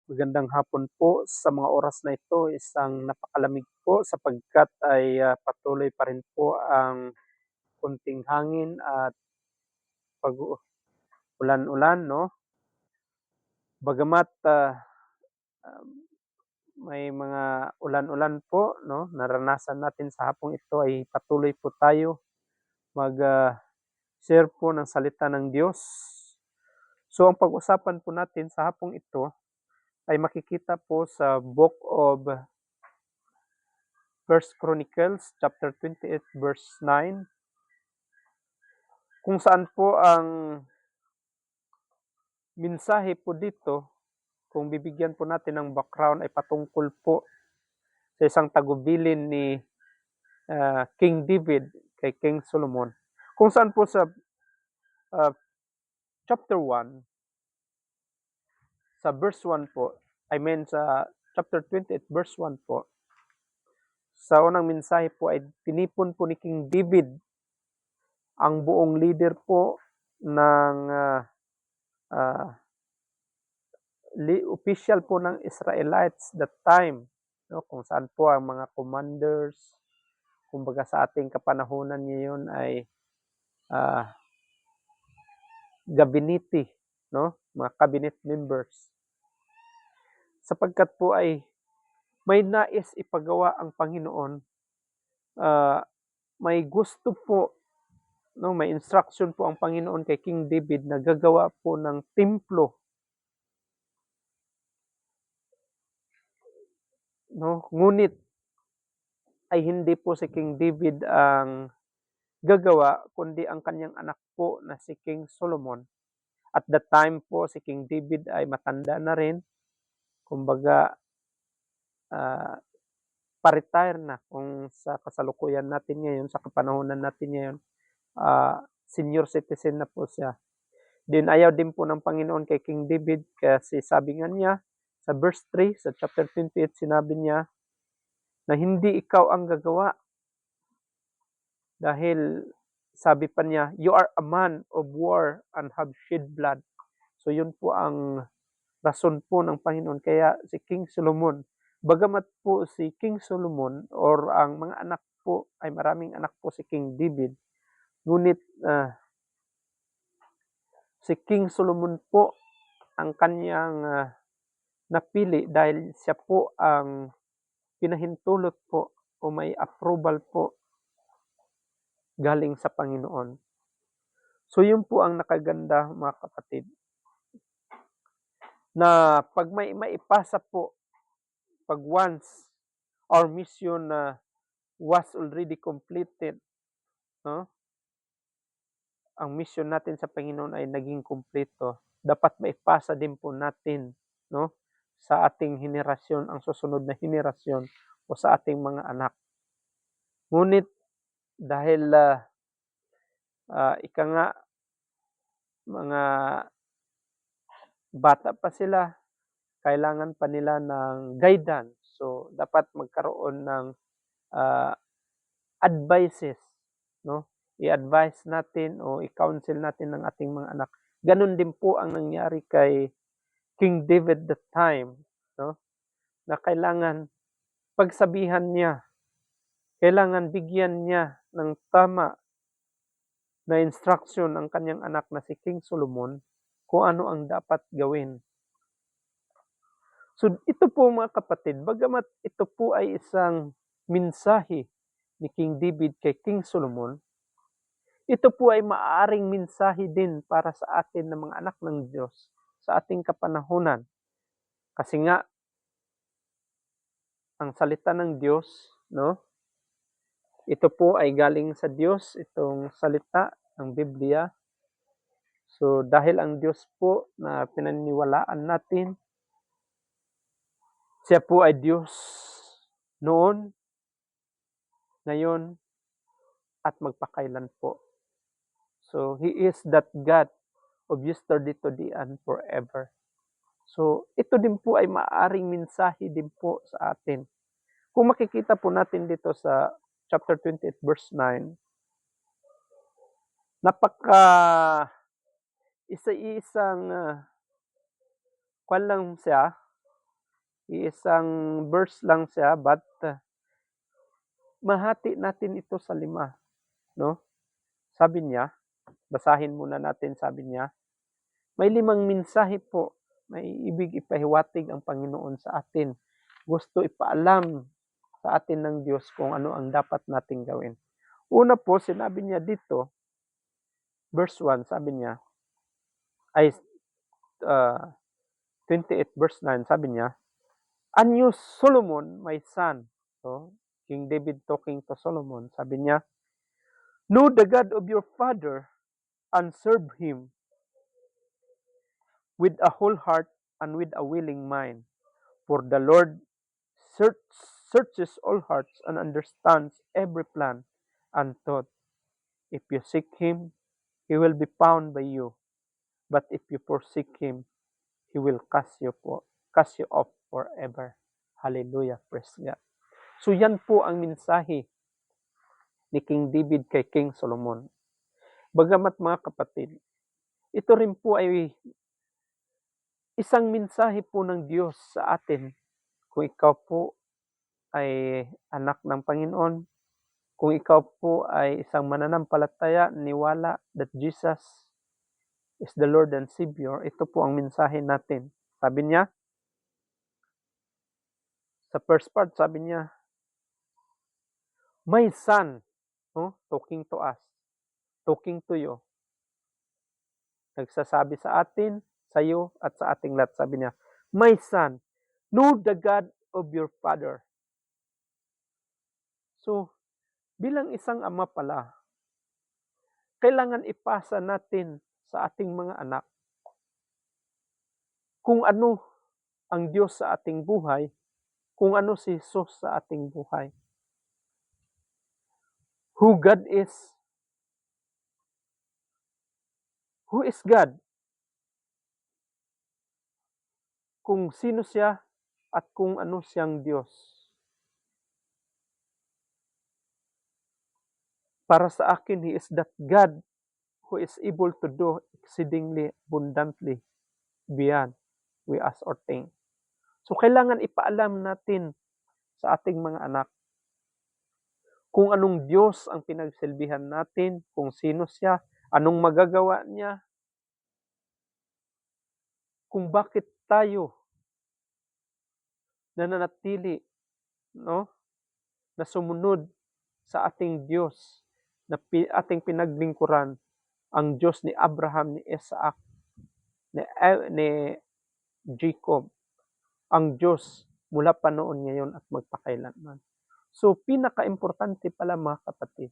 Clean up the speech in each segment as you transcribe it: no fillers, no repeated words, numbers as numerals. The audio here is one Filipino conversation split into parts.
Magandang hapon po sa mga oras na ito, isang napakalamig po sapagkat ay, patuloy pa rin po ang konting hangin at pag-uulan-ulan 'no. Bagamat, may mga ulan-ulan po 'no, naranasan natin sa hapong ito ay patuloy po tayo share po ng salita ng Diyos. So ang pag-usapan po natin sa hapong ito ay makikita po sa Book of First Chronicles chapter 28 verse 9. Kung saan po ang mensahe po dito, kung bibigyan po natin ng background ay patungkol po sa isang tagubilin ni, King David kay King Solomon. Kung saan po sa, ah, chapter 1, sa verse 1 po, sa chapter 28 verse 1 po, sa unang mensahe po ay tinipon po ni King David ang buong leader po ng, ah official po ng Israelites that time, 'no, kung saan po ang mga commanders, kumbaga sa ating kapanahunan ngayon ay, ah, gabinete, 'no, mga cabinet members. Sapagkat po ay may nais ipagawa ang Panginoon, ah, may gusto po, 'no, may instruction po ang Panginoon kay King David na gagawa po ng templo, 'no. Ngunit ay hindi po si King David ang gagawa kundi ang kanyang anak po na si King Solomon. At that time po si King David ay matanda na rin, kumbaga, ah, pa-retire na kung sa kasalukuyan natin ngayon, sa kapanahunan natin ngayon, senior citizen na po siya. Din ayaw din po ng Panginoon kay King David kasi sabi nga niya sa verse 3 sa chapter 28 sinabi niya na hindi ikaw ang gagawa dahil sabi pa niya, "You are a man of war and have shed blood." So yun po ang rason po ng Panginoon kaya si King Solomon, bagamat po si King Solomon or ang mga anak po ay maraming anak po si King David, ngunit, si King Solomon po ang kaniyang, napili dahil siya po ang pinahintulot po o may approval po galing sa Panginoon. So yun po ang nakaganda mga kapatid, na 'pag may maipasa po, 'pag once our mission was already completed, 'no, ang mission natin sa Panginoon ay naging kumpleto, dapat maipasa din po natin, 'no, sa ating henerasyon, ang susunod na henerasyon o sa ating mga anak. Ngunit dahil, ika nga, mga bata pa sila, kailangan pa nila ng guidance. So, dapat magkaroon ng, ah, advices, 'no, i-advise natin o i-counsel natin ang ating mga anak. Gano'n din po ang nangyari kay King David that time, 'no, na kailangan pagsabihan niya, kailangan bigyan niya ng tama na instruction ang kanyang anak na si King Solomon kung ano ang dapat gawin. So ito po mga kapatid, bagamat ito po ay isang mensahe ni King David kay King Solomon, ito po ay maaaring mensahe din para sa atin na mga anak ng Diyos sa ating kapanahunan. Kasi nga ang salita ng Diyos, 'no, ito po ay galing sa Diyos, itong salita, ang Biblia. So dahil ang Diyos po na pinaniniwalaan natin, siya po ay Diyos noon, ngayon, at magpakailan po. So He is that God of yesterday, today, and forever. So ito din po ay maaaring mensahe din po sa atin. Kung makikita po natin dito sa chapter 28 verse 9, napaka isa-isang, kuwan lang siya, Iisang verse lang siya but mahati natin ito sa 5, 'no? Sabi niya, basahin muna natin, sabi niya, may 5 mensahe po, may ibig ipahiwatig ang Panginoon sa atin. Gusto ipaalam sa atin ng Diyos kung ano ang dapat nating gawin. Una po, sinabi niya dito, verse 1, sabi niya, ay 28 verse 9, sabi niya, "And you, Solomon, my son," so King David talking to Solomon, sabi niya, "Know the God of your father and serve Him with a whole heart and with a willing mind. For the Lord search, searches all hearts and understands every plan and thought. If you seek Him, He will be found by you. But if you forsake Him, He will cast you off forever." Hallelujah, praise God. So yan po ang mensahe ni King David kay King Solomon. Bagamat mga kapatid, ito rin po ay isang mensahe po ng Diyos sa atin. Kung ikaw po ay anak ng Panginoon, kung ikaw po ay isang mananampalataya, niwala that Jesus is the Lord and Savior, ito po ang mensahe natin. Sabi niya, sa first part, sabi niya, "My son," no? Talking to us, talking to you. Nagsasabi sa atin, sa iyo, at sa ating lahat. Sabi niya, "My son, know the God of your father." So, bilang isang ama pala, kailangan ipasa natin sa ating mga anak kung ano ang Diyos sa ating buhay, kung ano si Jesus sa ating buhay. Who God is. Who is God? Kung sino siya at kung ano siyang Diyos. Para sa akin, He is that God who is able to do exceedingly abundantly beyond we ask or think. So kailangan ipaalam natin sa ating mga anak kung anong Diyos ang pinagsilbihan natin, kung sino siya, anong magagawa niya, kung bakit tayo nananatili, no, na sumunod sa ating Diyos na ating pinaglingkuran, ang Diyos ni Abraham, ni Isaac, ni Jacob, ang Diyos mula pa noon, ngayon at magpakailanman. So pinakaimportante pala mga kapatid,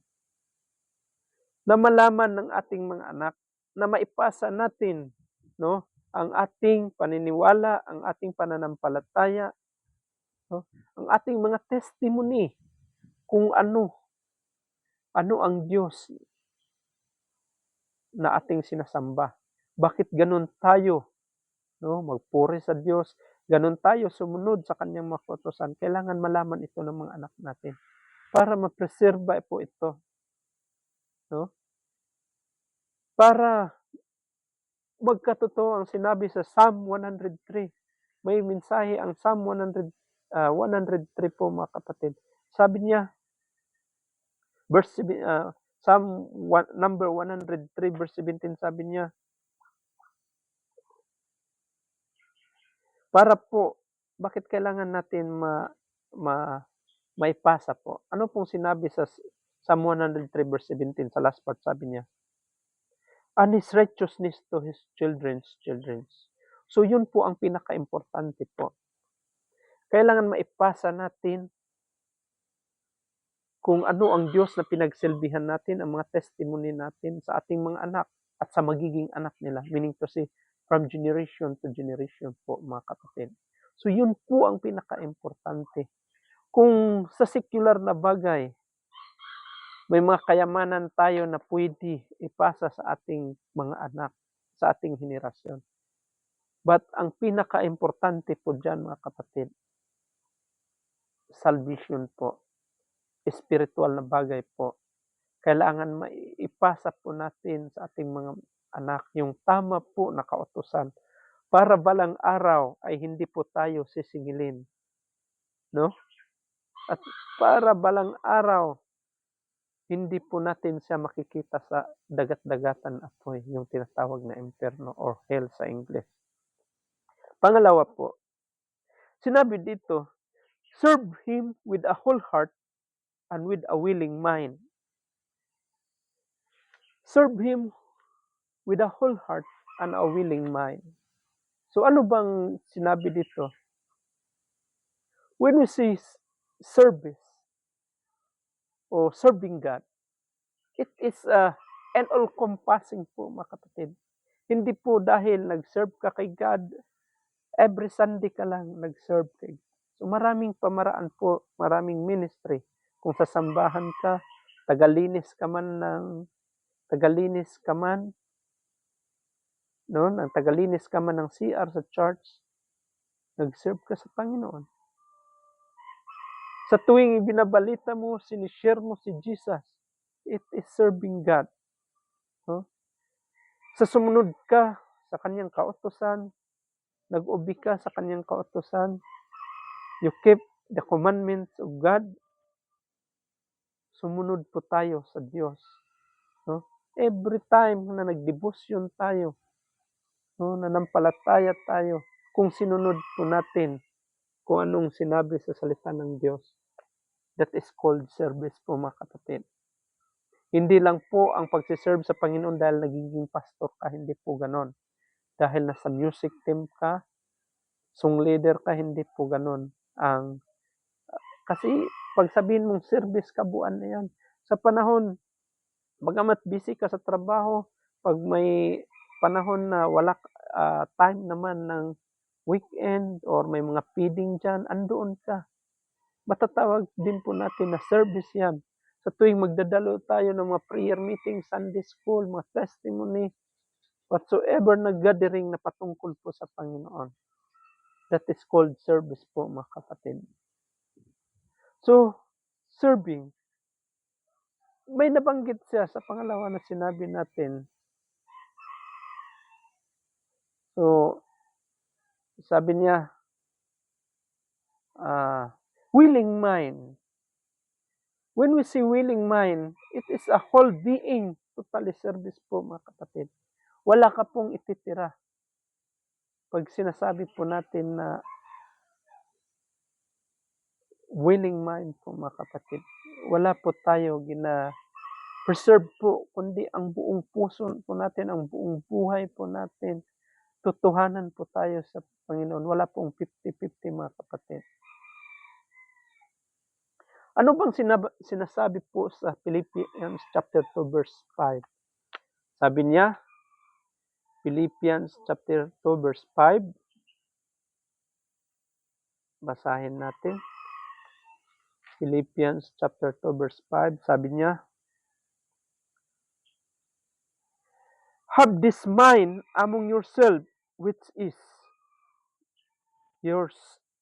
na malaman ng ating mga anak na maipasa natin, no, ang ating paniniwala, ang ating pananampalataya, no, ang ating mga testimony kung ano ang Diyos na ating sinasamba. Bakit ganun tayo, no, magpuri sa Diyos, ganun tayo sumunod sa kanyang mga kautusan. Kailangan malaman ito ng mga anak natin para ma-preserba po ito, no? Para magkatotoo ang sinabi sa Psalm 103. May mensahe ang Psalm 103 po mga kapatid. Sabi niya, Psalm number 103 verse 17, sabi niya, para po, bakit kailangan natin maipasa po? Ano pong sinabi sa Psalm 103 verse 17 sa last part, sabi niya, "And His righteousness to His children's children." So yun po ang pinaka-importante po. Kailangan maipasa natin kung ano ang Diyos na pinagsilbihan natin, ang mga testimony natin sa ating mga anak at sa magiging anak nila. Meaning to say, from generation to generation po mga kapatid. So yun po ang pinaka-importante. Kung sa secular na bagay, may mga kayamanan tayo na pwede ipasa sa ating mga anak, sa ating henerasyon. But ang pinaka-importante po dyan mga kapatid, salvation po, spiritual na bagay po. Kailangan maipasa po natin sa ating mga anak yung tama po na kautusan para balang araw ay hindi po tayo sisingilin, 'no? At para balang araw hindi po natin siya makikita sa dagat-dagatan apoy, yung tinatawag na impyerno or hell sa English. Pangalawa po, sinabi dito, serve Him with a whole heart and with a willing mind. Serve Him with a whole heart and a willing mind. So ano bang sinabi dito? When we say service o serving God, it is an all-compassing po mga kapatid. Hindi po dahil nag-serve ka kay God, every Sunday ka lang nag-serve kay God. So maraming pamaraan po, maraming ministry. Kung sa sambahan ka, tagalinis ka man, no, tagalinis ka man ng CR sa church, nag-serve ka sa Panginoon. Sa tuwing binabalita mo, sinishare mo si Jesus, it is serving God. No? Sa sumunod ka sa kanyang kautusan, nag-ubi ka sa kanyang kautusan, you keep the commandments of God, sumunod po tayo sa Diyos. No? Every time na nagdebosyon tayo, no, nanampalataya tayo, kung sinunod po natin kung anong sinabi sa salita ng Diyos, that is called service po mga kapatid. Hindi lang po ang pagsiserve sa Panginoon dahil nagiging pastor ka, hindi po ganon. Dahil nasa music team ka, song leader ka, hindi po ganon. Kasi pag sabihin mong service, kabuuan na yan. Sa panahon, bagamat busy ka sa trabaho, pag may panahon na wala time naman ng weekend or may mga feeding dyan, andoon ka. Matatawag din po natin na service yan. Sa tuwing magdadalo tayo ng mga prayer meeting, Sunday school, mga testimony, whatsoever na gathering na patungkol po sa Panginoon. That is called service po mga kapatid. So, serving. May nabanggit siya sa pangalawa na sinabi natin. So, sabi niya, willing mind. When we say willing mind, it is a whole being, totally service po mga kapatid. Wala ka pong ititira. Pag sinasabi po natin na willing mind po mga kapatid, wala po tayo preserve po, kundi ang buong puso po natin, ang buong buhay po natin, totohanan po tayo sa Panginoon. Wala pong 50-50 mga kapatid. Ano bang sinasabi po sa Philippians chapter 2 verse 5? Sabi niya, Philippians chapter 2 verse 5. Basahin natin. Philippians chapter 2 verse 5. Sabi niya, have this mind among yourself which is yours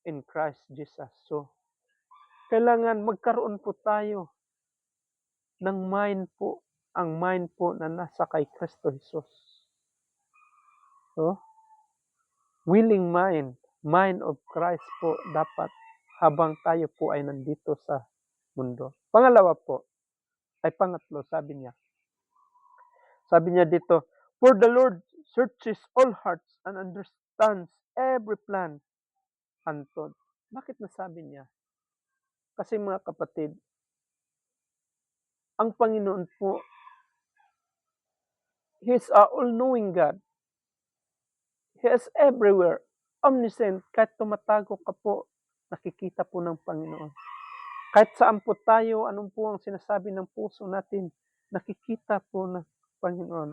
in Christ Jesus. So, kailangan magkaroon po tayo ng mind po, ang mind po na nasa kay Kristo Jesus. So, willing mind of Christ po dapat habang tayo po ay nandito sa mundo. Pangatlo, sabi niya dito, for the Lord searches all hearts and understands every plan and thought. Bakit nasabi niya? Kasi mga kapatid, ang Panginoon po, He is a all-knowing God. He is everywhere, omniscient. Kahit tumatago ka po, nakikita po ng Panginoon. Kahit saan po tayo, anong po ang sinasabi ng puso natin, nakikita po ng Panginoon.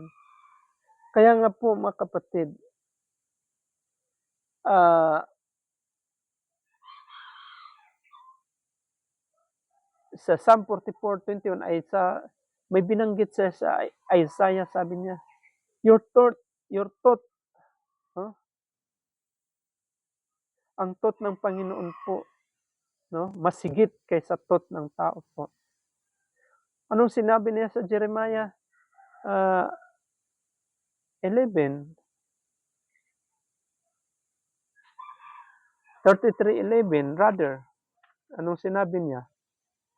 Kaya nga po mga kapatid, sa Psalm 44:21 ay may binanggit sa Isaiah, sabi niya, your thought, ang thought ng Panginoon po, no, masigit kaysa thought ng tao po. Anong sinabi niya sa Jeremiah 11? 33:11 rather, anong sinabi niya?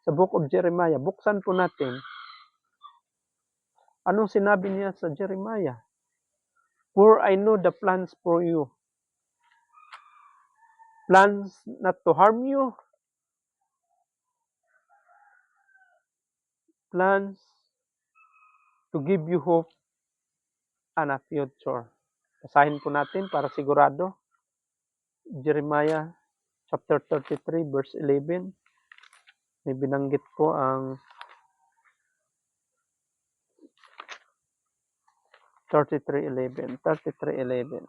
Sa book of Jeremiah, buksan po natin. Anong sinabi niya sa Jeremiah? For I know the plans for you. Plans not to harm you. Plans to give you hope and a future. Basahin po natin para sigurado. Jeremiah chapter 33 verse 11. May binanggit po ang 33:11. 33:11.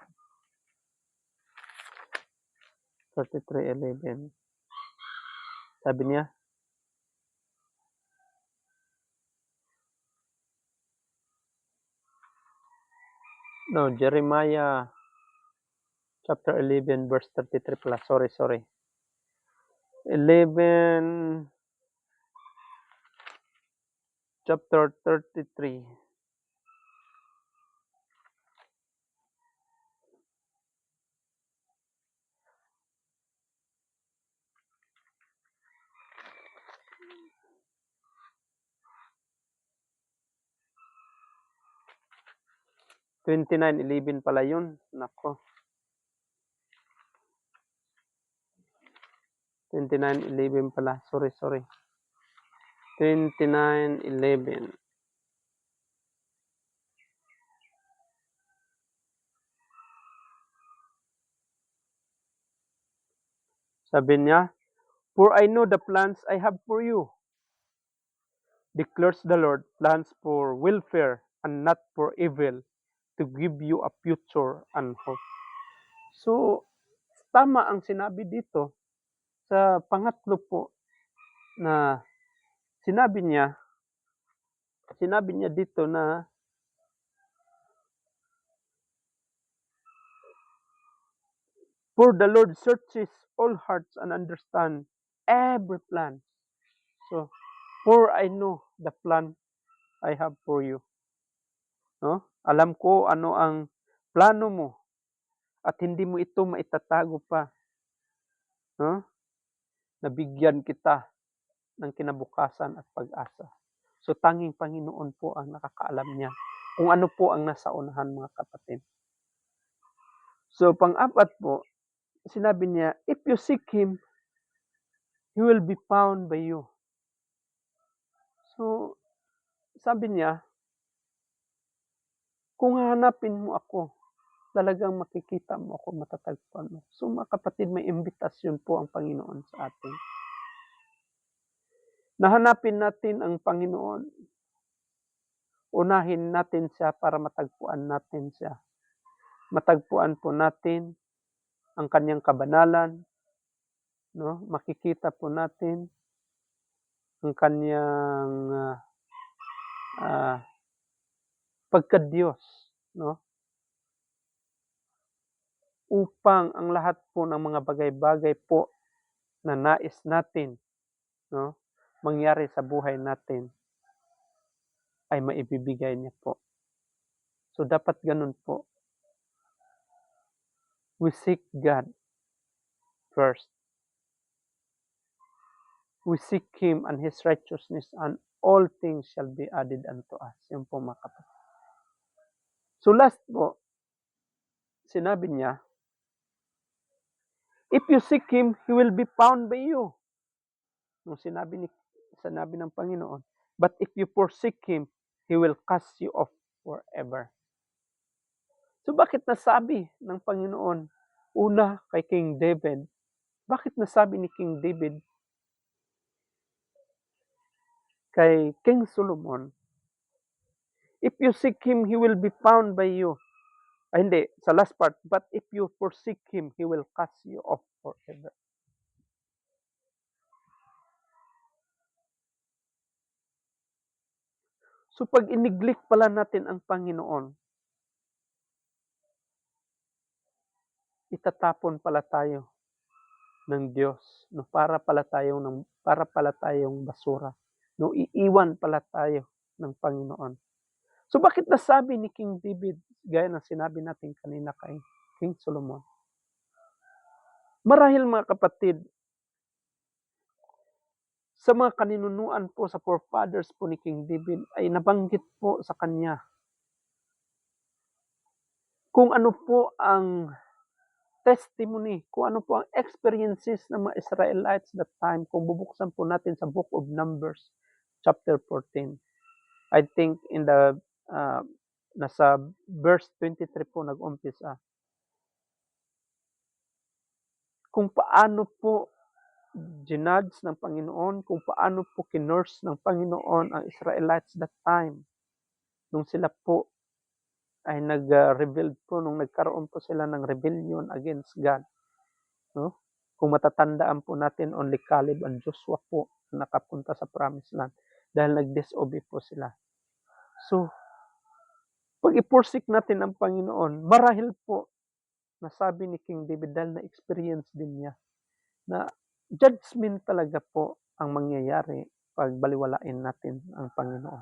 33:11. Sabi niya, no, Jeremiah chapter 11 verse 33 pala. Sorry. 11 chapter 33. $29.11 pala yun. Nako. 29:11 pala. Sorry. 29:11. Sabi niya, for I know the plans I have for you, declares the Lord, plans for welfare and not for evil, to give you a future and hope. So, tama ang sinabi dito sa pangatlo po na sinabi niya dito na for the Lord searches all hearts and understand every plan. So, for I know the plan I have for you. No? Alam ko ano ang plano mo at hindi mo ito maitatago pa. No? Nabigyan kita ng kinabukasan at pag-asa. So tanging Panginoon po ang nakakaalam niya kung ano po ang nasa unahan, mga kapatid. So pang-apat po, sinabi niya, if you seek Him, He will be found by you. So sabi niya, kung hahanapin mo ako, talagang makikita mo ako, matatagpuan mo. So mga kapatid, may imbitasyon po ang Panginoon sa atin. Nahanapin natin ang Panginoon. Unahin natin siya para matagpuan natin siya. Matagpuan po natin ang kanyang kabanalan, no? Makikita po natin ang kanyang pagka-Diyos, no? Upang ang lahat po ng mga bagay-bagay po na nais natin, no, mangyari sa buhay natin ay maibibigay niya po. So dapat ganun po. We seek God first. We seek Him and His righteousness, and all things shall be added unto us. Yun po mga kapatid. So last po, sinabi niya, if you seek Him, He will be found by you. Nung sinabi ng Panginoon, but if you forsake Him, He will cast you off forever. So bakit nasabi ng Panginoon una kay King David? Bakit nasabi ni King David kay King Solomon, if you seek Him, He will be found by you. Ay hindi, sa last part, but if you forsake Him, He will cast you off forever. So pag in-neglect pala natin ang Panginoon, itatapon pala tayo ng Diyos, no, para pala tayong basura, no, iiwan pala tayo ng Panginoon. So bakit nasabi ni King David, gaya ng sinabi natin kanina kay King Solomon, Marahil mga kapatid, sa mga kaninunuan po sa forefathers po ni King David ay nabanggit po sa kanya kung ano po ang testimony, kung ano po ang experiences ng mga Israelites that time. Kung bubuksan po natin sa Book of Numbers, chapter 14. I think in the nasa verse 23 po nag-umpisa. Kung paano po ginudge ng Panginoon, kung paano po kinurse ng Panginoon ang Israelites that time. Nung sila po ay nag-rebelled po, nung nagkaroon po sila ng rebellion against God. No? Kung matatandaan po natin, only Caleb and Joshua po nakapunta sa Promised Land dahil nag-disobey po sila. So, pag ipursik natin ang Panginoon, marahil po nasabi ni King David dahil na-experience din niya na judgment talaga po ang mangyayari pag baliwalain natin ang Panginoon.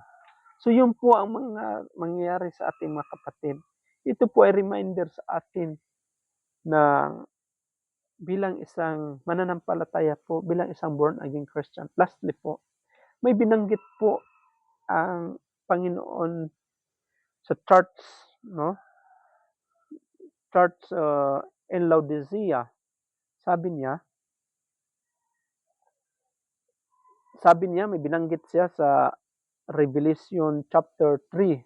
So yun po ang mga mangyayari sa ating mga kapatid. Ito po ay reminder sa atin na bilang isang mananampalataya po, bilang isang born again Christian. Lastly po, may binanggit po ang Panginoon sa church, no? Church in Laodicea. Sabi niya may binanggit siya sa Revelation chapter 3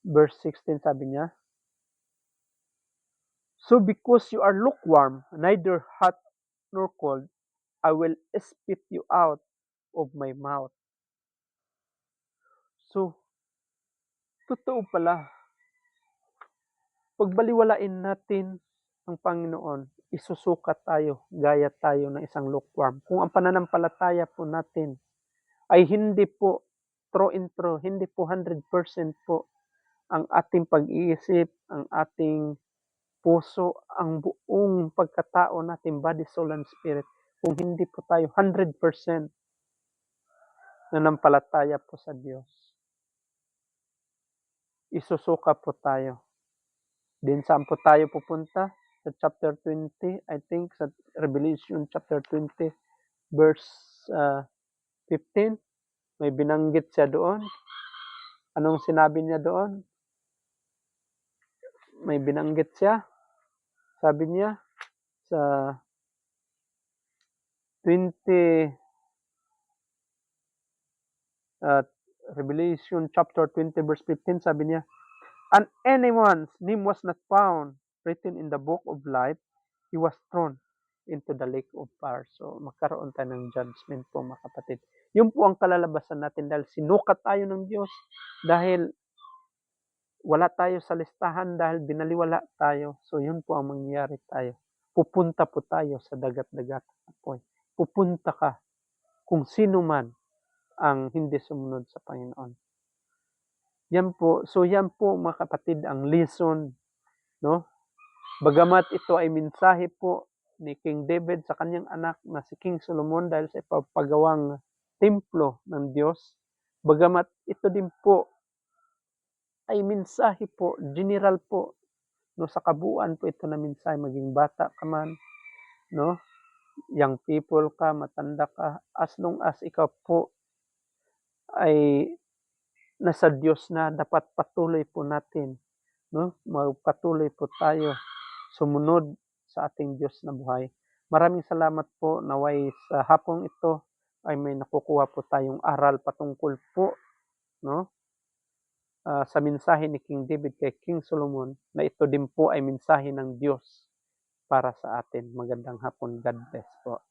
verse 16, sabi niya, "So because you are lukewarm, neither hot nor cold, I will spit you out of my mouth." So, totoo pala, pagbaliwalain natin ang Panginoon, isusukat tayo, gaya tayo ng isang lukewarm. Kung ang pananampalataya po natin ay hindi po true and true, hindi po 100% po ang ating pag-iisip, ang ating puso, ang buong pagkatao natin, body, soul, and spirit, kung hindi po tayo 100% nanampalataya po sa Diyos, isusuka po tayo. Din saan po tayo pupunta? Sa chapter 20, I think, sa Revelation chapter 20, verse 15, may binanggit siya doon. Anong sinabi niya doon? May binanggit siya. Sabi niya sa 20, Revelation chapter 20 verse 15, sabi niya, "And anyone's name was not found written in the book of life, he was thrown into the lake of fire." So, magkaroon tayo ng judgment po mga kapatid. Yun po ang kalalabasan natin dahil sinukat tayo ng Diyos, dahil wala tayo sa listahan, dahil binaliwala tayo. So, yun po ang mangyayari tayo. Pupunta po tayo sa dagat-dagat. Pupunta ka kung sino man ang hindi sumunod sa Panginoon. Yan po. So, yan po mga kapatid ang lesson, no? Bagamat ito ay mensahe po ni King David sa kanyang anak na si King Solomon dahil sa ipapagawang templo ng Diyos, bagamat ito din po ay mensahe po, general po, no, sa kabuuan po ito na mensahe, maging bata ka man, no, young people ka, matanda ka, as long as ikaw po ay nasa Diyos na, dapat patuloy po natin, no, magpatuloy po tayo sumunod sa ating Diyos na buhay. Maraming salamat po, naway sa hapong ito ay may nakukuha po tayong aral patungkol po, no, sa mensahe ni King David kay King Solomon, na ito din po ay mensahe ng Diyos para sa atin. Magandang hapon. God bless po.